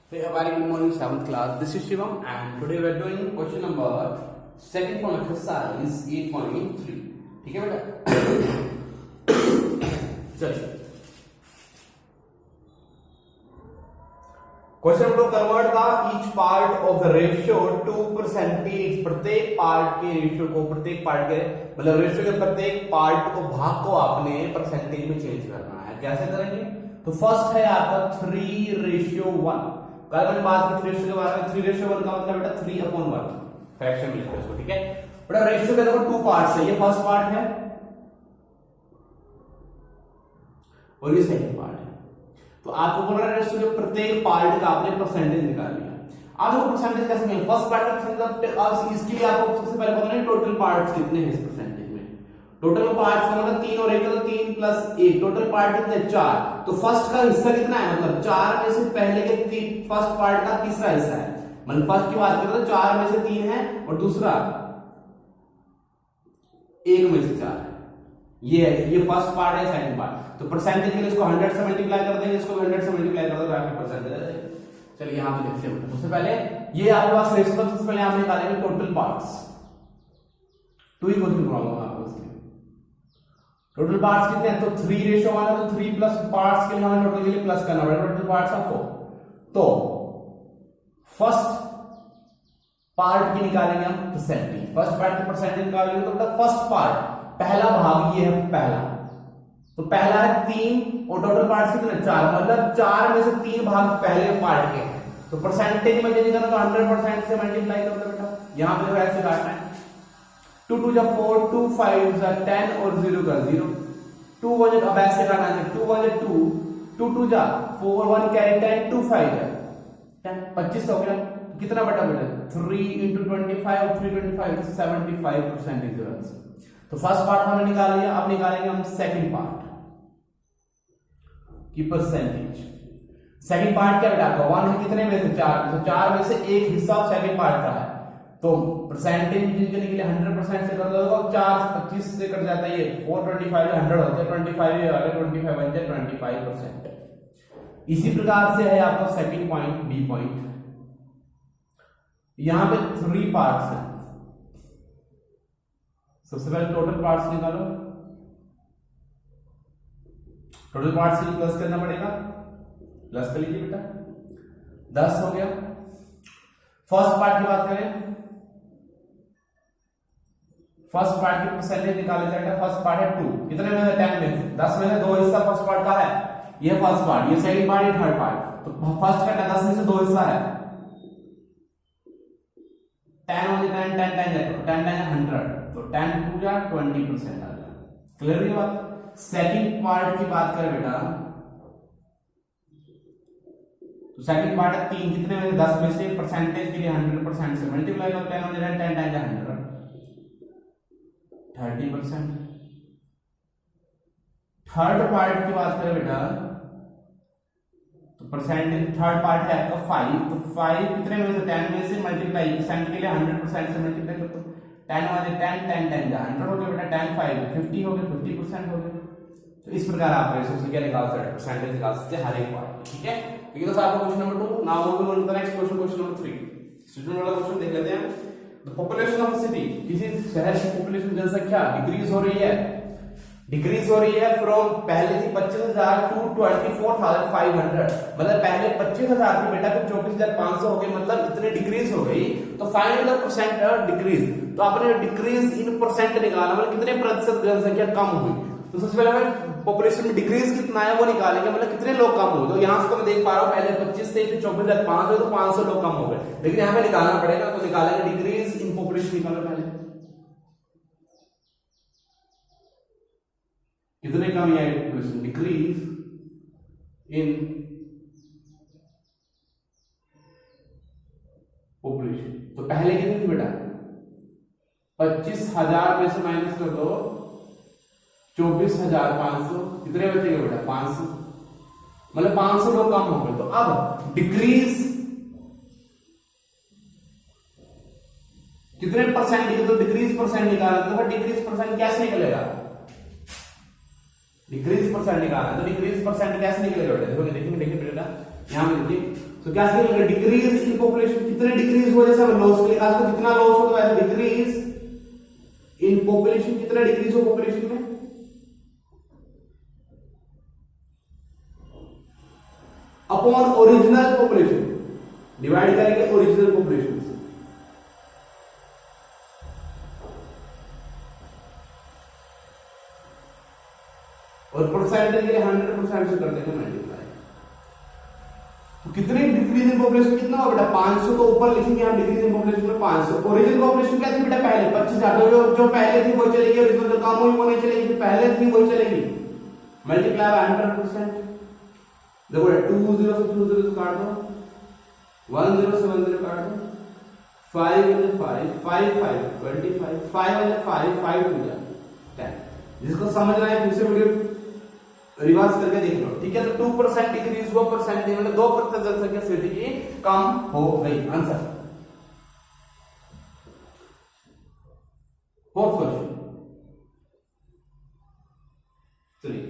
Hey, a very good morning, 7th class. This is Shivam, and today we are doing question number second from exercise 8.3. ठीक है बेटा? चलिए. Question को convert था each part of the ratio to percentage. प्रत्येक part के ratio को प्रत्येक पार्ट के मतलब रेशियो के प्रत्येक पार्ट को भाग को आपने परसेंटेज में चेंज करना है. कैसे करेंगे? तो फर्स्ट है आपका 3:1. कल मैंने बात की 3 रेशियो के बारे में. 3:1 का मतलब बेटा 3/1 फ्रैक्शन में लिखते हैं, ठीक है बेटा. रेशियो के देखो 2 पार्ट्स है. ये फर्स्ट पार्ट है और ये सेकंड पार्ट है. तो आपको बोल रहा है रेशियो के प्रत्येक पार्ट का आपने परसेंटेज निकाल लिया. अब देखो परसेंटेज कैसे मिलेगा? फर्स्ट पार्ट का परसेंटेज. अब इसके लिए आपको सबसे पहले पता नहीं टोटल पार्ट्स कितने हैं इस परसेंटेज में. टोटल पार्ट्स का मतलब 3 और 1 तो 3 + 1. टोटल पार्ट कितने? 4. तो फर्स्ट का हिस्सा कितना है? मतलब 4 में से पहले के फर्स्ट पार्ट का तीसरा हिस्सा है. मतलब फर्स्ट की बात करें तो 4 में से 3 है और दूसरा 1 में से 4 है. ये फर्स्ट पार्ट है. सेकंड पार्ट तो परसेंटेज के लिए इसको 100 से मल्टीप्लाई कर देंगे, इसको 100 से मल्टीप्लाई कर देंगे, आपके परसेंटेज आ जाएगा. चलिए यहां पे देखते हैं. सबसे पहले ये आपके पास रेशियो. सबसे पहले आप निकालेंगे टोटल पार्ट्स. 2 ही क्वेश्चन कराऊंगा आपको. टोटल पार्ट्स कितने हैं? तो 3:1 है तो 3 प्लस पार्ट्स के लिए हमें टोटल के लिए प्लस करना पड़ेगा. Total parts of 4. तो फर्स्ट पार्ट की निकालेंगे हम परसेंटेज. फर्स्ट पार्ट की परसेंटेज निकालेंगे तो बेटा फर्स्ट पार्ट पहला भाग ये है पहला. तो पहला है 3 और टोटल पार्ट्स कितने? 4. मतलब 4 में से 3 भाग पहले पार्ट के हैं. तो परसेंटेज में चेंज करना तो 100% से मल्टीप्लाई कर दो बेटा. यहां पे ऐसे काटना है. 2 2 4, 2 5 10 और 0 का 0. 2 1 अब ऐसे काटना है. 2 1 2, 2 2 4 1 कैरी 10, 2 5 10 25 हो गया. कितना बेटा? 3 × 25 और 325 75% इज योर आंसर. तो फर्स्ट पार्ट हमने निकाल लिया. अब निकालेंगे हम सेकंड पार्ट की परसेंटेज. सेकंड पार्ट क्या बेटा? आपका 1 है कितने में से? 4. तो 4 में से एक हिस्सा सेकंड पार्ट का है. तो परसेंटेज निकालने के लिए 100% से कर दो. 4 25 से कट जाता है. ये 425 100 होते हैं. 25 ये आगे 25 बन जाए 25%. इसी प्रकार से है आपका सेकंड पॉइंट बी पॉइंट. यहां पे 3 पार्ट्स हैं. सबसे पहले टोटल पार्ट्स निकालो. टोटल पार्ट्स के लिए प्लस करना पड़ेगा. प्लस कर लीजिए बेटा. 10 हो गया. फर्स्ट पार्ट की बात करें. फर्स्ट पार्ट की परसेंटेज निकाले जाएगा. फर्स्ट पार्ट है 2. कितने में से? 10 में से. 10 में से 2 हिस्सा फर्स्ट पार्ट का है. ये फर्स्ट पार्ट, ये सेकंड पार्ट, ये थर्ड पार्ट. तो फर्स्ट का 10 में से 2 हिस्सा है. 10 1 10 10 10 10 10 100. तो 10 2 जा 20% आ गया. क्लियर ये बात? सेकंड पार्ट की बात करें बेटा तो सेकंड पार्ट है 3. कितने में? 10 में से. परसेंटेज के लिए 100% से मल्टीप्लाई करो. 10 1 10 10 10 100 30%. थर्ड पार्ट की बात करें बेटा तो परसेंटेज थर्ड पार्ट है आपका 5. तो 5 कितने में से? 10 में से मल्टीप्लाई परसेंट के लिए 100% से मल्टीप्लाई करो. 10 1 10 10 10 100 हो गया बेटा. 10 5 50 हो गया. 50% हो गया. तो इस प्रकार आप रेशियो से क्या निकाल सकते हैं? परसेंटेज निकाल सकते हैं हर एक पार्ट. ठीक है. तो ये तो आपका question number 2. Now moving on to the next question. Question number 3. Student वाला क्वेश्चन देख लेते हैं. The population of city. किसी शहर की पॉपुलेशन जनसंख्या डिक्रीज हो रही है. डिक्रीज हो रही है फ्रॉम पहले थी 25,000 टू 24,500. मतलब पहले 25,000 थी बेटा, फिर 24,500 हो गई. मतलब इतने डिक्रीज हो गई. तो फाइंड द परसेंट डिक्रीज. तो आपने डिक्रीज इन परसेंट निकाला. मतलब कितने प्रतिशत जनसंख्या कम हुई. तो सबसे पहले हमें पॉपुलेशन में डिक्रीज कितना है वो निकालेंगे. मतलब कितने लोग कम हुए. तो यहां से तो मैं देख पा रहा हूं पहले 25 से फिर 24,500 तो 500 लोग कम हो गए. लेकिन यहां पे निकालना पड़ेगा. तो निकालेंगे डिक्रीज इन पॉपुलेशन. निकालो पहले कितने कमी आई पॉपुलेशन. Decrease in population. तो पहले कितनी थी बेटा? 25,000 में से माइनस कर दो 24,500. कितने बचेंगे बेटा? 500. मतलब 500 लोग कम हो गए. तो अब डिक्रीज कितने परसेंट निकले? तो डिक्रीज परसेंट निकालना. तो डिक्रीज परसेंट कैसे निकलेगा? डिक्रीज परसेंट निकालना. तो डिक्रीज परसेंट कैसे निकलेगा बेटा? देखो देखेंगे बेटा यहां पे देखिए. तो क्या करेंगे, डिक्रीज इन पॉपुलेशन, कितने डिक्रीज हो, जैसे हम लॉस के लिए तो कितना लॉस होगा, ऐसे डिक्रीज इन पॉपुलेशन, कितना डिक्रीज हो पॉपुलेशन में, अपॉन ओरिजिनल पॉपुलेशन, डिवाइड करेंगे ओरिजिनल पॉपुलेशन से। और परसेंटेज के लिए 100% से कर देंगे मल्टीप्लाई। तो कितने डिक्रीज इन पॉपुलेशन कितना होगा बेटा, 500 को ऊपर लिखेंगे हम, डिक्रीज इन पॉपुलेशन में 500। ओरिजिनल पॉपुलेशन क्या थी बेटा पहले 25,000, जो पहले थी वो चलेगी, ओरिजिनल जो कम हुई वो नहीं चलेगी, जो पहले थी वही चलेगी, मल्टीप्लाई बाय 100%। देखो 2 0 से 2 0 काट दो, 1 0 से 1 0 काट दो, 5 5 5 5 25, 5 5 5 2 10। जिसको समझना है फिर से वीडियो रिवर्स करके देख लो, ठीक है। तो 2% डिक्रीज हुआ, परसेंट मतलब 2% जनसंख्या वृद्धि की कम हो गई। Answer fourth question. चलिए,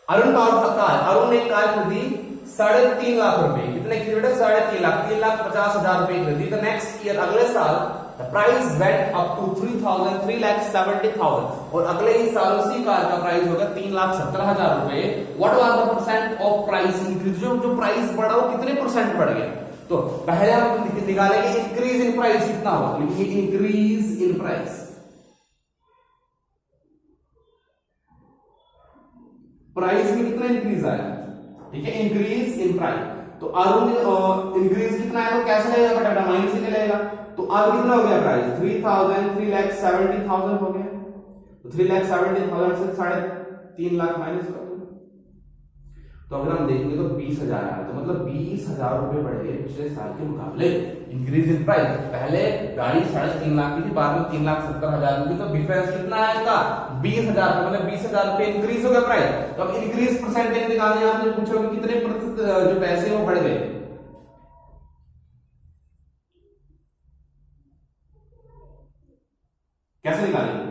अरुण अरुण ने कार खरीदी 3.5 लाख रुपए, कितने की बेटा 3.5 लाख, 3,50,000 रुपए खरीदी। द नेक्स्ट ईयर, अगले साल the price went up to 3,70,000 और अगले ही साल उसी कार का प्राइस होगा 3,70,000 रुपए। What was the percent of price increase, जो प्राइस बढ़ा वो कितने परसेंट बढ़ गया। तो पहले हम निकालेंगे इंक्रीज इन प्राइस कितना होगा, लिखिए इंक्रीज इन प्राइस, प्राइस में कितना इंक्रीज आया, ठीक है, इंक्रीज इन प्राइस। तो अरुण इंक्रीज कितना है, तो कैसे लगेगा बेटा, माइनस से लेगा। तो अब कितना हो गया प्राइस, 3,70,000 हो गया। तो 3,70,000 से 3.5 लाख माइनस कर दो। तो अगर हम देखेंगे तो 20,000 आया, तो मतलब 20,000 रुपए बढ़ गए पिछले साल के मुकाबले, इंक्रीज इन प्राइस। पहले गाड़ी 3.5 लाख की थी, बाद में 3,70,000 की, तो डिफरेंस कितना आया इसका 20,000 रुपए, मतलब 20,000 रुपए इंक्रीज हो गया प्राइस। तो अब इंक्रीज परसेंटेज निकालने आपसे पूछोगे कितने प्रतिशत जो पैसे वो बढ़ गए, कैसे निकालेंगे।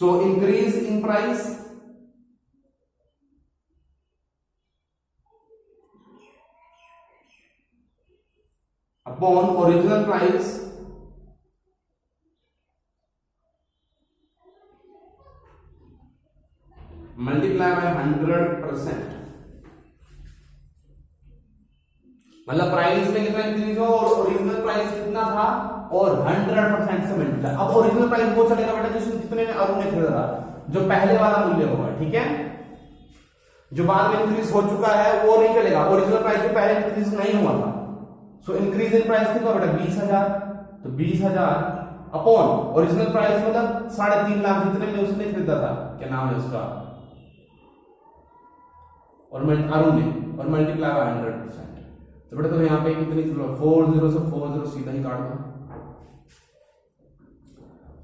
So increase in price upon original price multiply by 100%, मतलब प्राइस में कितना इंक्रीज हो और ओरिजिनल प्राइस कितना था और 100% से मल्टीप्लाई। अब ओरिजिनल प्राइस वो चलेगा बेटा जिसमें कितने में अरुण ने खरीदा, जो पहले वाला मूल्य होगा, ठीक है। जो बाद में इंक्रीज हो चुका है वो नहीं चलेगा, ओरिजिनल प्राइस में पहले इंक्रीज नहीं हुआ था। सो इंक्रीज इन प्राइस कितना बेटा 20,000, तो 20,000 अपॉन ओरिजिनल प्राइस मतलब 3.5 लाख जितने में उसने खरीदा था, क्या नाम है उसका, और अरुण ने, और मल्टीप्लाई बाय 100%। तो बेटा तो यहाँ पे कितनी 4 0 से 4 0 सीधा ही काट दो,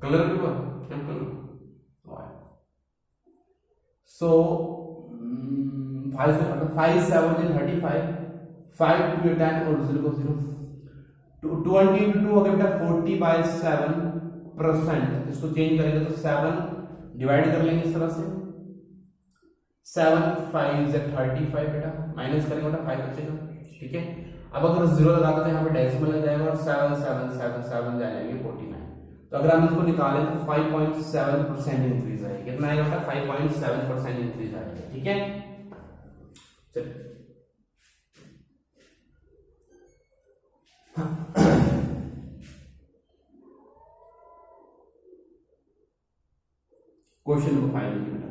कलर भी क्या कलर, सो 5 7 35, 5 2 10 और 0 को 0, 20 into 2 हो गया बेटा 40/7%। इसको चेंज करेंगे तो 7 डिवाइड कर लेंगे इस तरह से, 7 5 35 बेटा, माइनस करेंगे बेटा 5 बचेगा, ठीक है। अब अगर 0 लगा दो तो यहाँ पे डेसिमल लग जाएगा और 7 7 7 7 जाएंगे 49। तो अगर हम इसको निकालें तो 5.7% इंक्रीज आएगा, कितना आएगा बेटा 5.7% इंक्रीज आएगा, ठीक है। चलिए क्वेश्चन नंबर 5 लिखिए बेटा,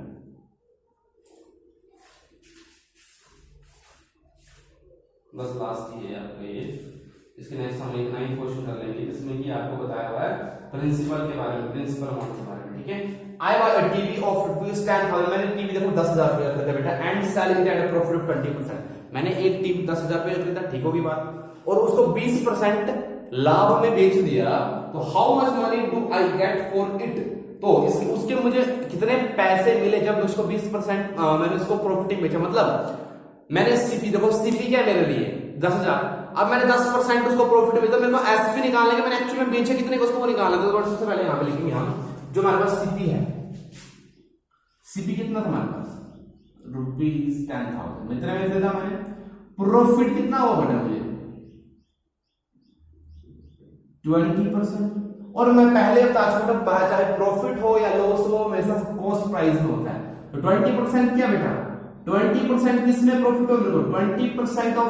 बस लास्ट ही है आपका ये। इसके नेक्स्ट हम एक 9 क्वेश्चन कर लेंगे जिसमें कि आपको बताया हुआ है प्रिंसिपल के बारे में, प्रिंसिपल अमाउंट के बारे में, ठीक है। I was a TV off ₹10,000, मैंने टीवी देखो 10,000 रुपए खरीदा बेटा, and selling at a profit of 20%, मैंने एक टीवी 10,000 रुपए खरीदा, ठीक होगी बात, और उसको 20% लाभ में बेच दिया, तो how much money do I get for it, तो उसके मुझे कितने पैसे मिले जब उसको 20% मैंने उसको प्रॉफिट में बेचा। मतलब मैंने सीपी, देखो सीपी क्या मेरे लिए 10,000, अब मैंने 10% उसको प्रॉफिट में, तो मेरे को एसपी निकालने के, मैंने एक्चुअली में बेचे कितने को उसको वो निकालना था। तो सबसे पहले यहां पे लिखेंगे हम जो हमारे पास सीपी है, सीपी कितना था हमारे पास ₹10,000, इतने में खरीदा मैंने, प्रॉफिट कितना हुआ बेटा मुझे 20%। और मैं पहले बता चुका चाहे प्रॉफिट हो या लॉस हो हमेशा कॉस्ट प्राइस में होता है। तो 20% क्या बेटा, 20% किसमें प्रॉफिट हो, मेरे को 20% ऑफ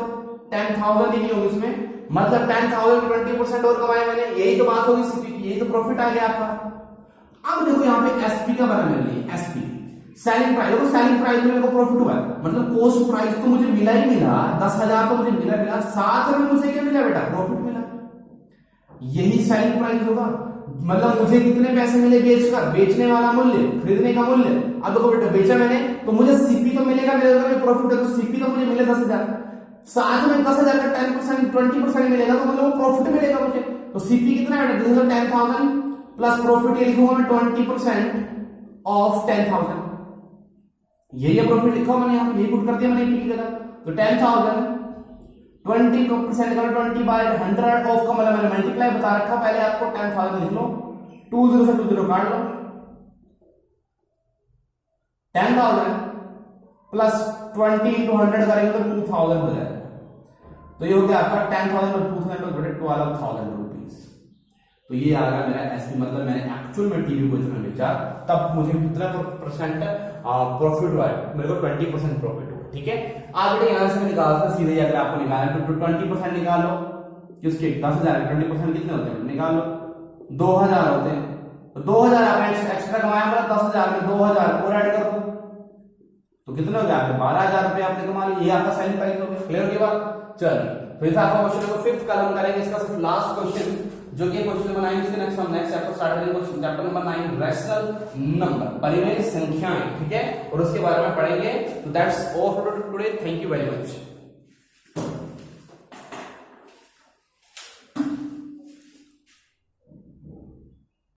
10,000 ही नहीं होगी इसमें, मतलब 10,000 में 20% और कमाया मैंने, यही तो बात होगी सीपी की, यही तो प्रॉफिट आ गया आपका। अब देखो यहाँ पे एसपी का बना मेरे लिए, एसपी सेलिंग प्राइस, देखो सेलिंग प्राइस में मेरे को प्रॉफिट हुआ, मतलब कॉस्ट प्राइस तो मुझे मिला ही मिला, 10,000 तो मुझे मिला, साथ में मुझे क्या मिला बेटा, प्रॉफिट मिला। यही सेलिंग प्राइस होगा, मतलब मुझे कितने पैसे मिले बेचकर, बेचने वाला मूल्य, खरीदने का मूल्य। अब देखो बेटा बेचा मैंने तो मुझे सीपी तो मिलेगा, मेरे प्रॉफिट है तो सीपी तो मुझे मिले 10,000, साथ में 10,000 का 10% 20% मिलेगा तो मतलब प्रॉफिट मिलेगा मुझे। तो सीपी कितना है बेटा, 10,000 प्लस प्रॉफिट, ये लिखूंगा मैं 20% ऑफ 10,000, यही प्रॉफिट लिखा मैंने यहाँ पे, यही पुट कर दिया मैंने की जगह। तो 10,000 20% का 20/100 ऑफ का मतलब मैंने मल्टीप्लाई बता रखा पहले आपको, 10,000 लिख लो, 20 से 20 काट लो, 10,000 प्लस 20 into 100 करेंगे तो 2,000 हो जाएगा। तो ये हो गया आपका 10,000 और 2,000 बटे 12,000 रुपीज। तो ये आ गया मेरा एसपी, मतलब मैंने एक्चुअल में टीवी को जब बेचा तब मुझे कितना परसेंट प्रॉफिट हुआ है, मेरे को 20% प्रॉफिट हुआ, ठीक है। आज बेटे यहां से मैं निकाल सकता सीधे, अगर आपको निकालना तो 20% निकालो, किसके 10,000 20% कितने होते हैं निकाल लो, 2,000 होते हैं। तो 2,000 आपने एक्स्ट्रा कमाया, मतलब 10,000 में 2,000 और ऐड कर दो तो कितने हो गया आपके 12,000 रुपए आपने कमा लिए, ये आपका सेलिंग प्राइस हो गया। क्लियर होगी बात, चलिए फिर आपका क्वेश्चन को फिफ्थ कलम करेंगे, इसका सिर्फ लास्ट क्वेश्चन जो कि क्वेश्चन नंबर 9, इसके नेक्स्ट हम नेक्स्ट चैप्टर स्टार्ट करेंगे, question chapter number 9 rational number, परिमेय संख्याएं, ठीक है, और उसके बारे में पढ़ेंगे। तो that's all for today, thank you very much.